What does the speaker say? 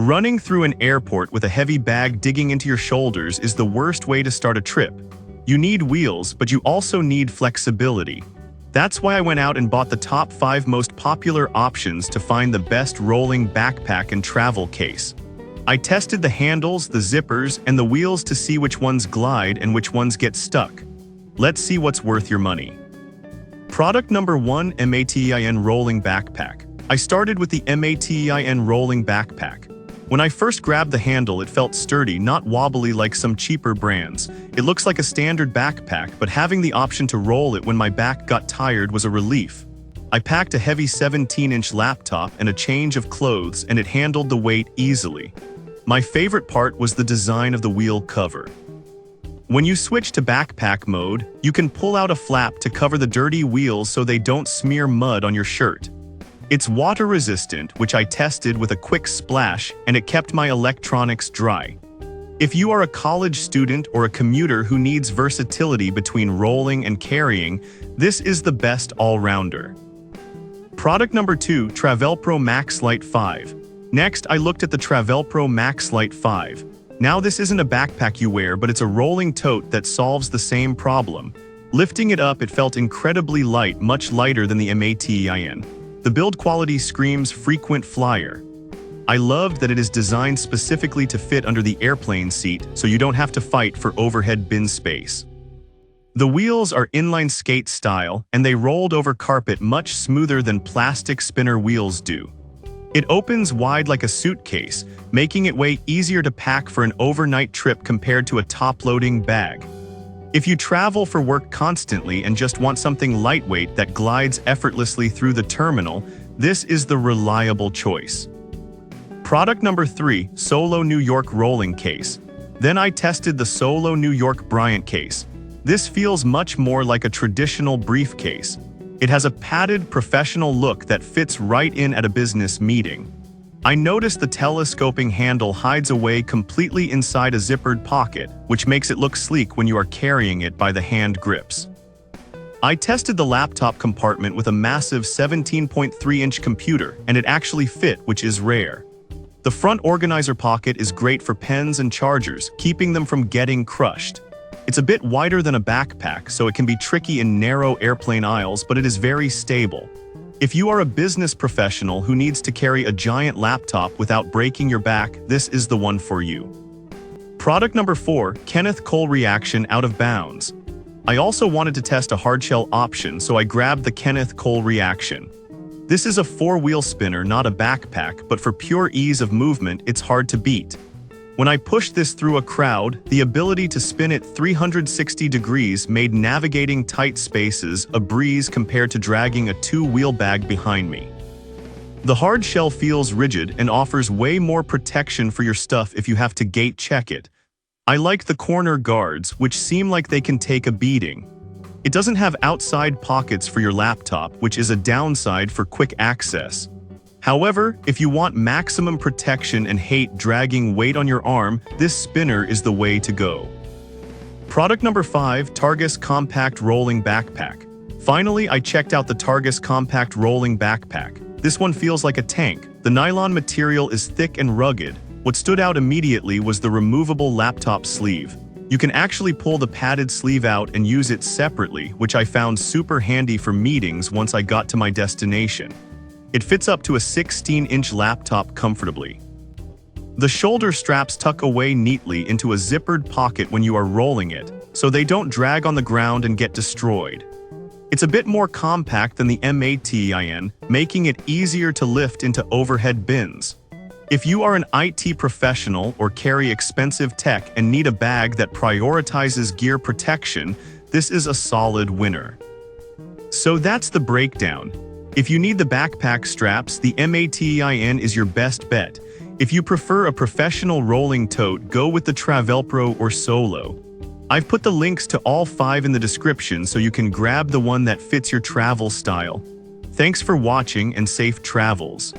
Running through an airport with a heavy bag digging into your shoulders is the worst way to start a trip. You need wheels, but you also need flexibility. That's why I went out and bought the top 5 most popular options to find the best rolling backpack and travel case. I tested the handles, the zippers, and the wheels to see which ones glide and which ones get stuck. Let's see what's worth your money. Product number 1, MATEIN Rolling Backpack. I started with the MATEIN Rolling Backpack. When I first grabbed the handle, it felt sturdy, not wobbly like some cheaper brands. It looks like a standard backpack, but having the option to roll it when my back got tired was a relief. I packed a heavy 17-inch laptop and a change of clothes, and it handled the weight easily. My favorite part was the design of the wheel cover. When you switch to backpack mode, you can pull out a flap to cover the dirty wheels so they don't smear mud on your shirt. It's water-resistant, which I tested with a quick splash, and it kept my electronics dry. If you are a college student or a commuter who needs versatility between rolling and carrying, this is the best all-rounder. Product number 2, Travelpro Max Lite 5. Next, I looked at the Travelpro Max Lite 5. Now this isn't a backpack you wear, but it's a rolling tote that solves the same problem. Lifting it up, it felt incredibly light, much lighter than the MATEIN. The build quality screams frequent flyer. I loved that it is designed specifically to fit under the airplane seat, so you don't have to fight for overhead bin space. The wheels are inline skate style, and they rolled over carpet much smoother than plastic spinner wheels do. It opens wide like a suitcase, making it way easier to pack for an overnight trip compared to a top-loading bag. If you travel for work constantly and just want something lightweight that glides effortlessly through the terminal, this is the reliable choice. Product number 3, Solo New York Rolling Case. Then I tested the Solo New York Bryant case. This feels much more like a traditional briefcase. It has a padded, professional look that fits right in at a business meeting. I noticed the telescoping handle hides away completely inside a zippered pocket, which makes it look sleek when you are carrying it by the hand grips. I tested the laptop compartment with a massive 17.3-inch computer, and it actually fit, which is rare. The front organizer pocket is great for pens and chargers, keeping them from getting crushed. It's a bit wider than a backpack, so it can be tricky in narrow airplane aisles, but it is very stable. If you are a business professional who needs to carry a giant laptop without breaking your back, this is the one for you. Product number 4, Kenneth Cole Reaction Out of Bounds. I also wanted to test a hardshell option, so I grabbed the Kenneth Cole Reaction. This is a 4-wheel spinner, not a backpack, but for pure ease of movement, it's hard to beat. When I pushed this through a crowd, the ability to spin it 360 degrees made navigating tight spaces a breeze compared to dragging a 2-wheel bag behind me. The hard shell feels rigid and offers way more protection for your stuff if you have to gate check it. I like the corner guards, which seem like they can take a beating. It doesn't have outside pockets for your laptop, which is a downside for quick access. However, if you want maximum protection and hate dragging weight on your arm, this spinner is the way to go. Product number 5, Targus Compact Rolling Backpack. Finally, I checked out the Targus Compact Rolling Backpack. This one feels like a tank. The nylon material is thick and rugged. What stood out immediately was the removable laptop sleeve. You can actually pull the padded sleeve out and use it separately, which I found super handy for meetings once I got to my destination. It fits up to a 16-inch laptop comfortably. The shoulder straps tuck away neatly into a zippered pocket when you are rolling it, so they don't drag on the ground and get destroyed. It's a bit more compact than the MATEIN, making it easier to lift into overhead bins. If you are an IT professional or carry expensive tech and need a bag that prioritizes gear protection, this is a solid winner. So that's the breakdown. If you need the backpack straps, the MATEIN is your best bet. If you prefer a professional rolling tote, go with the Travelpro or Solo. I've put the links to all 5 in the description so you can grab the one that fits your travel style. Thanks for watching and safe travels.